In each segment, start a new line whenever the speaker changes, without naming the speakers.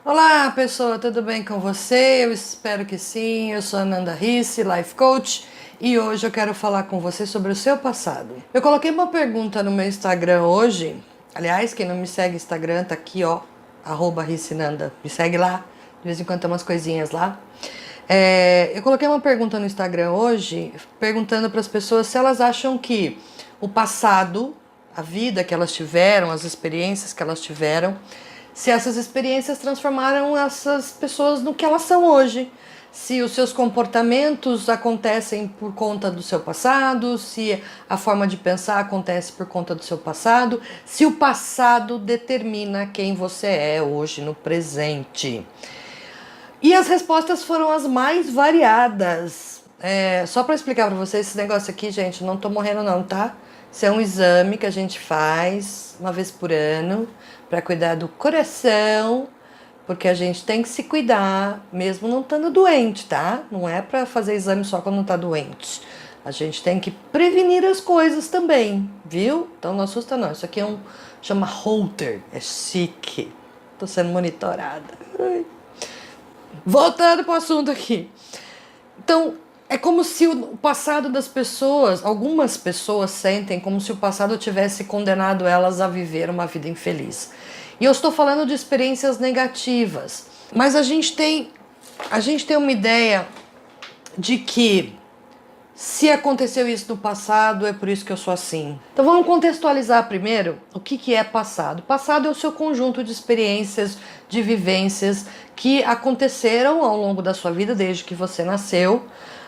Olá, pessoa, tudo bem com você? Eu espero que sim. Eu sou a Ananda Risse, Life Coach, e hoje eu quero falar com você sobre o seu passado. Eu coloquei uma pergunta no meu Instagram hoje. Aliás, quem não me segue no Instagram tá aqui, ó, @rissinanda. Me segue lá, de vez em quando tem umas coisinhas lá. Eu coloquei uma pergunta no Instagram hoje, perguntando para as pessoas se elas acham que o passado, a vida que elas tiveram, as experiências que elas tiveram, se essas experiências transformaram essas pessoas no que elas são hoje. Se os seus comportamentos acontecem por conta do seu passado, se a forma de pensar acontece por conta do seu passado, se o passado determina quem você é hoje no presente. E as respostas foram as mais variadas. Só para explicar para vocês, esse negócio aqui, gente, não tô morrendo não, tá? Isso é um exame que a gente faz uma vez por ano para cuidar do coração, porque a gente tem que se cuidar, mesmo não estando doente, tá? Não é para fazer exame só quando não tá doente. A gente tem que prevenir as coisas também, viu? Então não assusta não. Isso aqui chama Holter, é chique. Tô sendo monitorada. Ai. Voltando pro assunto aqui. Então, é como se o passado das pessoas, algumas pessoas sentem como se o passado tivesse condenado elas a viver uma vida infeliz. E eu estou falando de experiências negativas. Mas a gente tem uma ideia de que se aconteceu isso no passado, é por isso que eu sou assim. Então vamos contextualizar primeiro o que é passado. Passado é o seu conjunto de experiências, de vivências que aconteceram ao longo da sua vida, desde que você nasceu,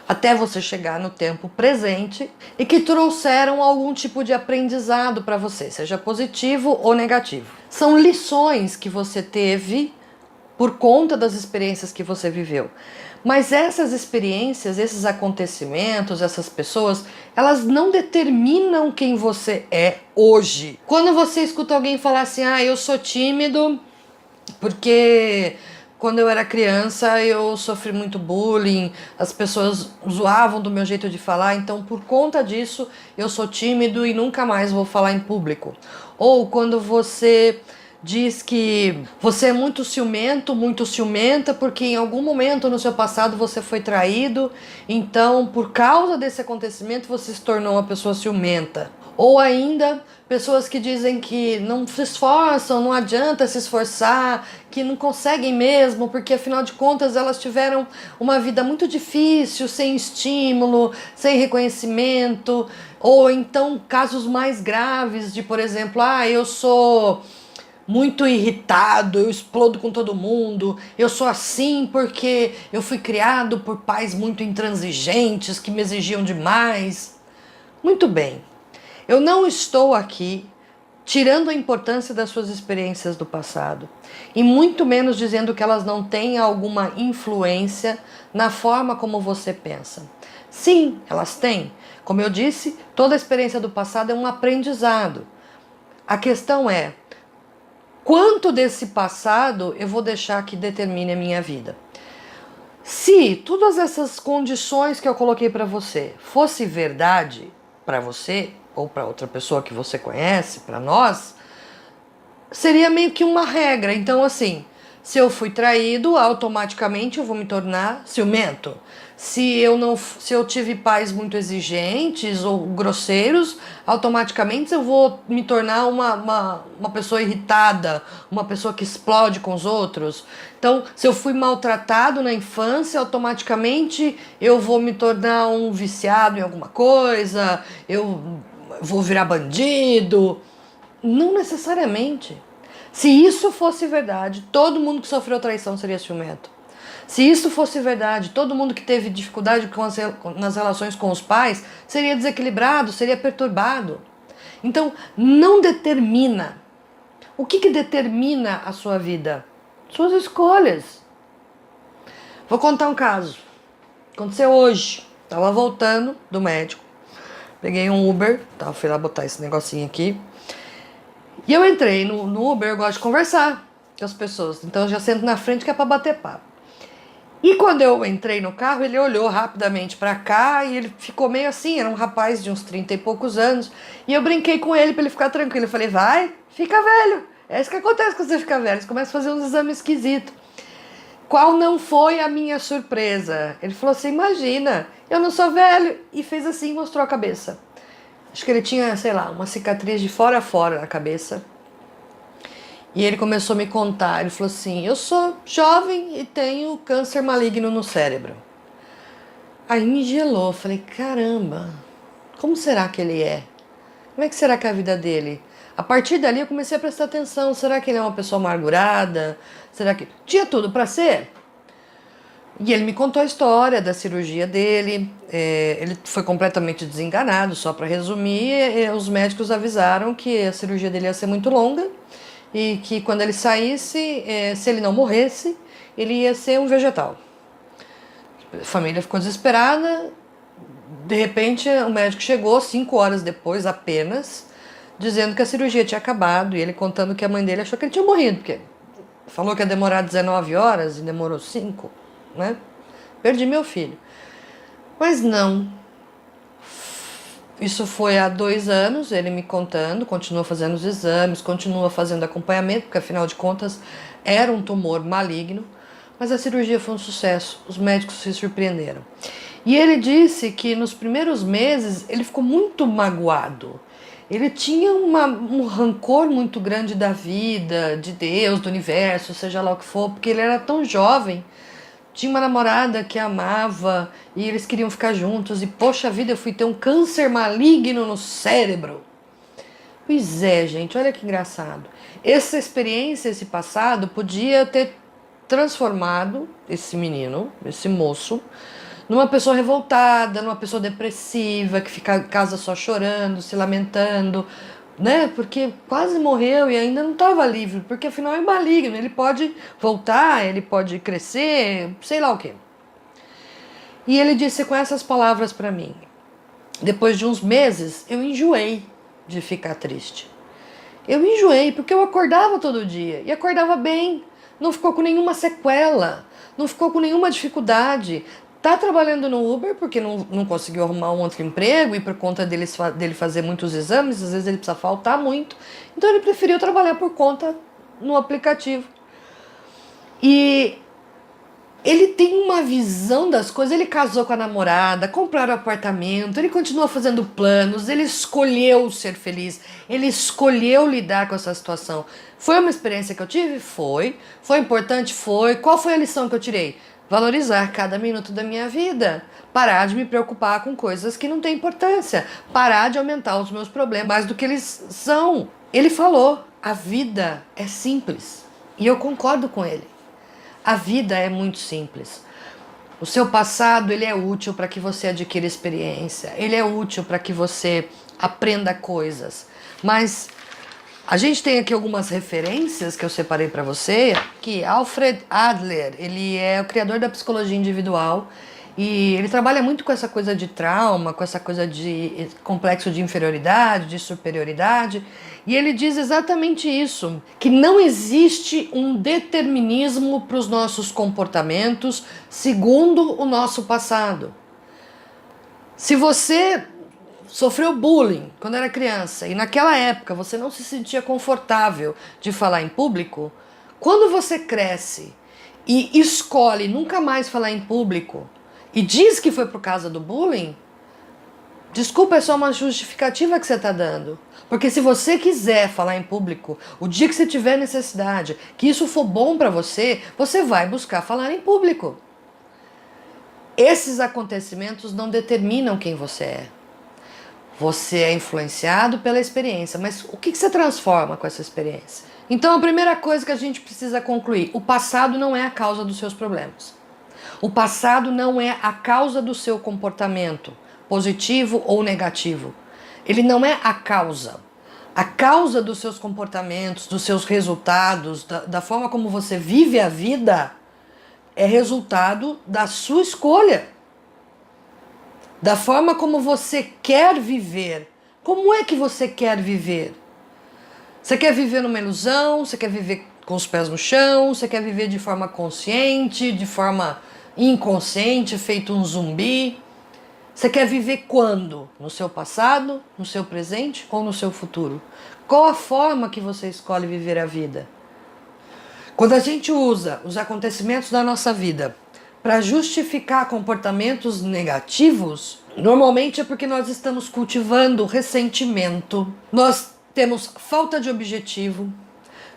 até você chegar no tempo presente, e que trouxeram algum tipo de aprendizado para você, seja positivo ou negativo. São lições que você teve por conta das experiências que você viveu. Mas essas experiências, esses acontecimentos, essas pessoas, elas não determinam quem você é hoje. Quando você escuta alguém falar assim, eu sou tímido porque quando eu era criança eu sofri muito bullying, as pessoas zoavam do meu jeito de falar, então por conta disso eu sou tímido e nunca mais vou falar em público. Ou quando você diz que você é muito ciumento, muito ciumenta, porque em algum momento no seu passado você foi traído, então por causa desse acontecimento você se tornou uma pessoa ciumenta. Ou ainda, pessoas que dizem que não se esforçam, não adianta se esforçar, que não conseguem mesmo, porque afinal de contas elas tiveram uma vida muito difícil, sem estímulo, sem reconhecimento. Ou então casos mais graves de, por exemplo, eu sou muito irritado, eu explodo com todo mundo, eu sou assim porque eu fui criado por pais muito intransigentes que me exigiam demais. Muito bem, eu não estou aqui tirando a importância das suas experiências do passado e muito menos dizendo que elas não têm alguma influência na forma como você pensa. Sim, elas têm. Como eu disse, toda a experiência do passado é um aprendizado. A questão é, quanto desse passado eu vou deixar que determine a minha vida? Se todas essas condições que eu coloquei para você fosse verdade para você ou para outra pessoa que você conhece, para nós, seria meio que uma regra. Então, assim, se eu fui traído, automaticamente eu vou me tornar ciumento. Se eu tive pais muito exigentes ou grosseiros, automaticamente eu vou me tornar uma pessoa irritada, uma pessoa que explode com os outros. Então, se eu fui maltratado na infância, automaticamente eu vou me tornar um viciado em alguma coisa, eu vou virar bandido. Não necessariamente. Se isso fosse verdade, todo mundo que sofreu traição seria ciumento. Se isso fosse verdade, todo mundo que teve dificuldade nas relações com os pais seria desequilibrado, seria perturbado. Então, não determina. O que determina a sua vida? Suas escolhas. Vou contar um caso. Aconteceu hoje. Estava voltando do médico. Peguei um Uber. Fui lá botar esse negocinho aqui. E eu entrei no Uber, eu gosto de conversar com as pessoas. Então eu já sento na frente que é pra bater papo. E quando eu entrei no carro, ele olhou rapidamente pra cá e ele ficou meio assim, era um rapaz de uns 30 e poucos anos. E eu brinquei com ele pra ele ficar tranquilo. Eu falei, vai, fica velho. É isso que acontece quando você fica velho. Você começa a fazer uns exames esquisitos. Qual não foi a minha surpresa? Ele falou assim, imagina, eu não sou velho. E fez assim, mostrou a cabeça. Acho que ele tinha, sei lá, uma cicatriz de fora a fora na cabeça. E ele começou a me contar, ele falou assim, eu sou jovem e tenho câncer maligno no cérebro. Aí me gelou, falei, caramba, como será que ele é? Como é que será que é a vida dele? A partir dali eu comecei a prestar atenção, será que ele é uma pessoa amargurada? Será que... Tinha tudo para ser. E ele me contou a história da cirurgia dele, ele foi completamente desenganado, só para resumir, os médicos avisaram que a cirurgia dele ia ser muito longa e que quando ele saísse, se ele não morresse, ele ia ser um vegetal. A família ficou desesperada, de repente o médico chegou 5 horas depois apenas, dizendo que a cirurgia tinha acabado e ele contando que a mãe dele achou que ele tinha morrido, porque falou que ia demorar 19 horas e demorou 5, né? Perdi meu filho. Mas não. Isso foi há 2 anos, ele me contando, continua fazendo os exames, continua fazendo acompanhamento, porque afinal de contas era um tumor maligno, mas a cirurgia foi um sucesso, os médicos se surpreenderam. E ele disse que nos primeiros meses ele ficou muito magoado. Ele tinha um rancor muito grande da vida, de Deus, do universo, seja lá o que for, porque ele era tão jovem. Tinha uma namorada que amava e eles queriam ficar juntos. E, poxa vida, eu fui ter um câncer maligno no cérebro. Pois é, gente, olha que engraçado. Essa experiência, esse passado, podia ter transformado esse menino, esse moço, numa pessoa revoltada, numa pessoa depressiva, que fica em casa só chorando, se lamentando, né? Porque quase morreu e ainda não estava livre, porque afinal é maligno, ele pode voltar, ele pode crescer, sei lá o quê. E ele disse com essas palavras para mim: depois de uns meses, eu enjoei de ficar triste. Eu enjoei porque eu acordava todo dia e acordava bem, não ficou com nenhuma sequela, não ficou com nenhuma dificuldade. Tá trabalhando no Uber porque não conseguiu arrumar um outro emprego e por conta dele fazer muitos exames, às vezes ele precisa faltar muito. Então ele preferiu trabalhar por conta no aplicativo. E ele tem uma visão das coisas, ele casou com a namorada, compraram apartamento, ele continua fazendo planos, ele escolheu ser feliz, ele escolheu lidar com essa situação. Foi uma experiência que eu tive? Foi. Foi importante? Foi. Qual foi a lição que eu tirei? Valorizar cada minuto da minha vida. Parar de me preocupar com coisas que não têm importância. Parar de aumentar os meus problemas mais do que eles são. Ele falou, a vida é simples. E eu concordo com ele. A vida é muito simples. O seu passado, ele é útil para que você adquira experiência. Ele é útil para que você aprenda coisas. Mas a gente tem aqui algumas referências que eu separei para você, que Alfred Adler, ele é o criador da psicologia individual e ele trabalha muito com essa coisa de trauma, com essa coisa de complexo de inferioridade, de superioridade, e ele diz exatamente isso, que não existe um determinismo para os nossos comportamentos segundo o nosso passado. Se você sofreu bullying quando era criança e naquela época você não se sentia confortável de falar em público, quando você cresce e escolhe nunca mais falar em público e diz que foi por causa do bullying, desculpa, é só uma justificativa que você está dando. Porque se você quiser falar em público, o dia que você tiver necessidade, que isso for bom para você, você vai buscar falar em público. Esses acontecimentos não determinam quem você é. Você é influenciado pela experiência, mas o que você transforma com essa experiência? Então a primeira coisa que a gente precisa concluir, o passado não é a causa dos seus problemas. O passado não é a causa do seu comportamento, positivo ou negativo. Ele não é a causa. A causa dos seus comportamentos, dos seus resultados, da forma como você vive a vida, é resultado da sua escolha. Da forma como você quer viver. Como é que você quer viver? Você quer viver numa ilusão? Você quer viver com os pés no chão? Você quer viver de forma consciente, de forma inconsciente, feito um zumbi? Você quer viver quando? No seu passado, no seu presente ou no seu futuro? Qual a forma que você escolhe viver a vida? Quando a gente usa os acontecimentos da nossa vida para justificar comportamentos negativos, normalmente é porque nós estamos cultivando ressentimento, nós temos falta de objetivo,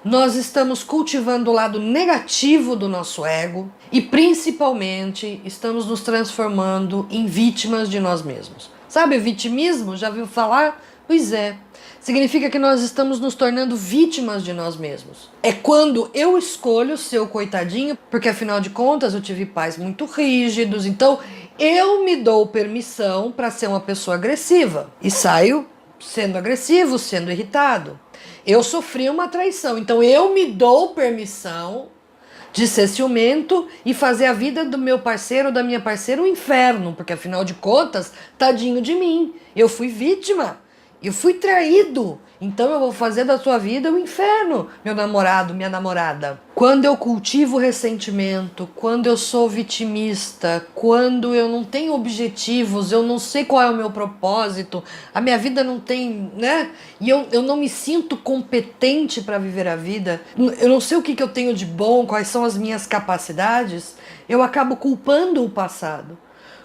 nós estamos cultivando o lado negativo do nosso ego e principalmente estamos nos transformando em vítimas de nós mesmos. Sabe, vitimismo? Já viu falar? Pois é. Significa que nós estamos nos tornando vítimas de nós mesmos. É quando eu escolho ser o coitadinho, porque afinal de contas eu tive pais muito rígidos, então eu me dou permissão para ser uma pessoa agressiva e saio sendo agressivo, sendo irritado. Eu sofri uma traição, então eu me dou permissão de ser ciumento e fazer a vida do meu parceiro ou da minha parceira um inferno, porque afinal de contas, tadinho de mim, eu fui vítima. Eu fui traído, então eu vou fazer da sua vida um inferno, meu namorado, minha namorada. Quando eu cultivo ressentimento, quando eu sou vitimista, quando eu não tenho objetivos, eu não sei qual é o meu propósito, a minha vida não tem, né? E eu não me sinto competente para viver a vida, eu não sei o que eu tenho de bom, quais são as minhas capacidades, eu acabo culpando o passado.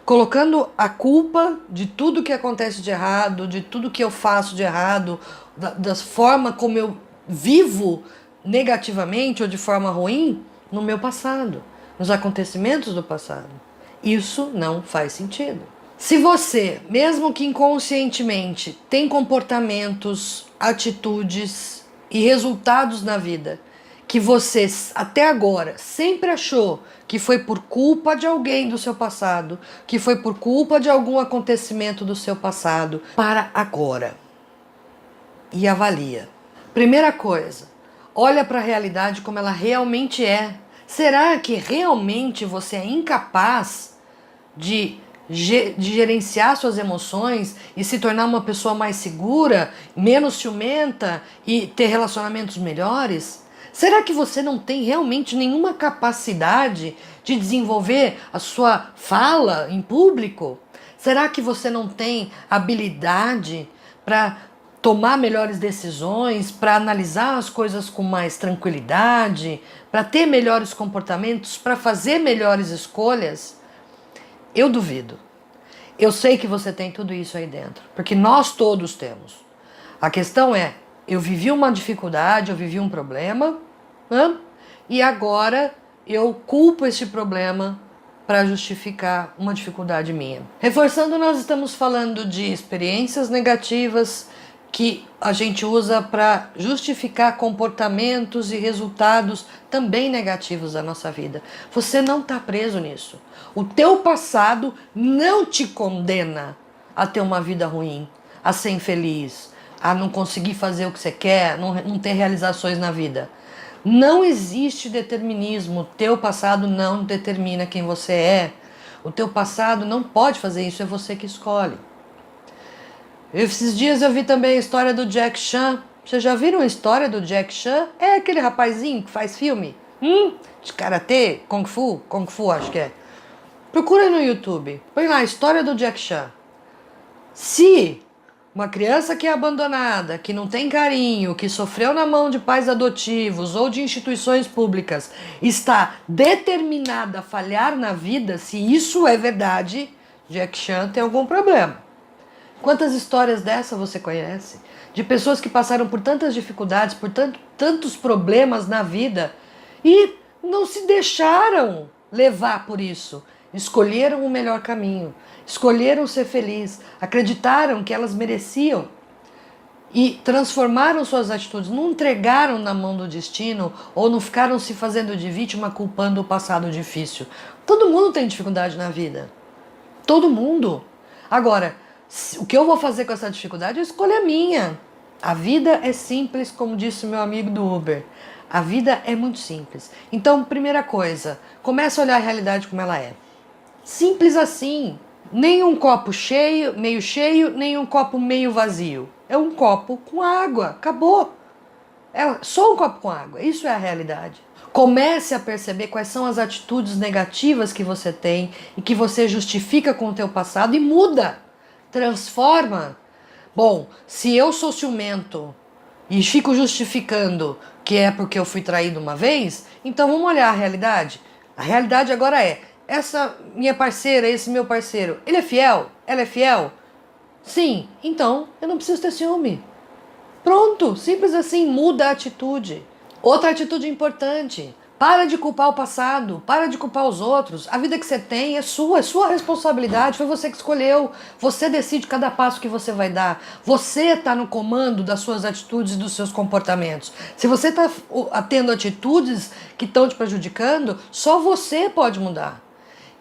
Colocando a culpa de tudo que acontece de errado, de tudo que eu faço de errado, da forma como eu vivo negativamente ou de forma ruim no meu passado, nos acontecimentos do passado. Isso não faz sentido. Se você, mesmo que inconscientemente, tem comportamentos, atitudes e resultados na vida que você até agora sempre achou que foi por culpa de alguém do seu passado, que foi por culpa de algum acontecimento do seu passado, para agora e avalia. Primeira coisa, olha para a realidade como ela realmente é. Será que realmente você é incapaz de gerenciar suas emoções e se tornar uma pessoa mais segura, menos ciumenta e ter relacionamentos melhores? Será que você não tem realmente nenhuma capacidade de desenvolver a sua fala em público? Será que você não tem habilidade para tomar melhores decisões, para analisar as coisas com mais tranquilidade, para ter melhores comportamentos, para fazer melhores escolhas? Eu duvido. Eu sei que você tem tudo isso aí dentro, porque nós todos temos. A questão é, eu vivi uma dificuldade, eu vivi um problema, e agora eu culpo este problema para justificar uma dificuldade minha. Reforçando, nós estamos falando de experiências negativas que a gente usa para justificar comportamentos e resultados também negativos da nossa vida. Você não está preso nisso. O teu passado não te condena a ter uma vida ruim, a ser infeliz, a não conseguir fazer o que você quer, não ter realizações na vida. Não existe determinismo. O teu passado não determina quem você é. O teu passado não pode fazer isso, é você que escolhe. Esses dias eu vi também a história do Jack Chan. Vocês já viram a história do Jack Chan? É aquele rapazinho que faz filme? De karatê, kung fu acho que é. Procura no YouTube. Põe lá a história do Jack Chan. Se uma criança que é abandonada, que não tem carinho, que sofreu na mão de pais adotivos ou de instituições públicas, está determinada a falhar na vida, se isso é verdade, Jack Chan tem algum problema. Quantas histórias dessa você conhece? De pessoas que passaram por tantas dificuldades, por tantos problemas na vida e não se deixaram levar por isso. Escolheram o melhor caminho, escolheram ser felizes, acreditaram que elas mereciam e transformaram suas atitudes, não entregaram na mão do destino ou não ficaram se fazendo de vítima culpando o passado difícil. Todo mundo tem dificuldade na vida, todo mundo. Agora, o que eu vou fazer com essa dificuldade é escolher a minha. A vida é simples, como disse meu amigo do Uber. A vida é muito simples. Então, primeira coisa, comece a olhar a realidade como ela é. Simples assim. Nem um copo cheio, nem um copo meio vazio. É um copo com água. Acabou. É só um copo com água. Isso é a realidade. Comece a perceber quais são as atitudes negativas que você tem e que você justifica com o teu passado e muda. Transforma. Bom, se eu sou ciumento e fico justificando que é porque eu fui traído uma vez, então vamos olhar a realidade. A realidade agora é, essa minha parceira, esse meu parceiro, ele é fiel? Ela é fiel? Sim, então eu não preciso ter ciúme. Pronto, simples assim, muda a atitude. Outra atitude importante, para de culpar o passado, para de culpar os outros. A vida que você tem é sua responsabilidade, foi você que escolheu. Você decide cada passo que você vai dar. Você está no comando das suas atitudes e dos seus comportamentos. Se você está tendo atitudes que estão te prejudicando, só você pode mudar.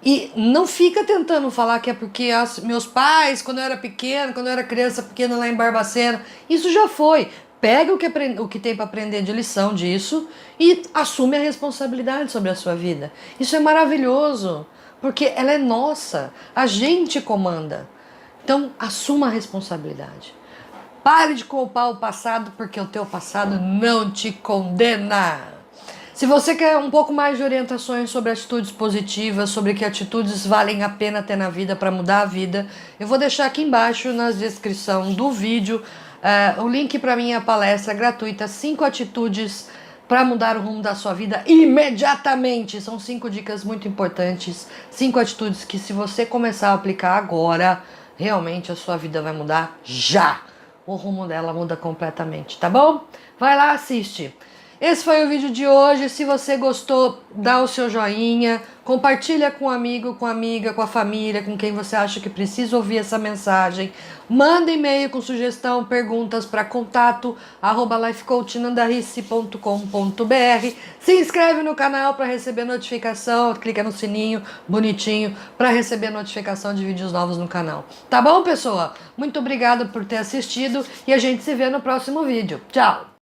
E não fica tentando falar que é porque meus pais, quando eu era pequeno, quando eu era criança pequena lá em Barbacena, isso já foi. Pega o que tem para aprender de lição disso e assume a responsabilidade sobre a sua vida. Isso é maravilhoso, porque ela é nossa, a gente comanda. Então, assuma a responsabilidade. Pare de culpar o passado, porque o teu passado não te condena. Se você quer um pouco mais de orientações sobre atitudes positivas, sobre que atitudes valem a pena ter na vida para mudar a vida, eu vou deixar aqui embaixo na descrição do vídeo o link para minha palestra gratuita, 5 atitudes para mudar o rumo da sua vida imediatamente. São 5 dicas muito importantes, 5 atitudes que se você começar a aplicar agora, realmente a sua vida vai mudar já. O rumo dela muda completamente, tá bom? Vai lá, assiste. Esse foi o vídeo de hoje. Se você gostou, dá o seu joinha, compartilha com um amigo, com amiga, com a família, com quem você acha que precisa ouvir essa mensagem. Manda e-mail com sugestão, perguntas para contato@lifecoachnandarice.com.br. Se inscreve no canal para receber notificação, clica no sininho bonitinho para receber notificação de vídeos novos no canal. Tá bom, pessoal? Muito obrigada por ter assistido e a gente se vê no próximo vídeo. Tchau!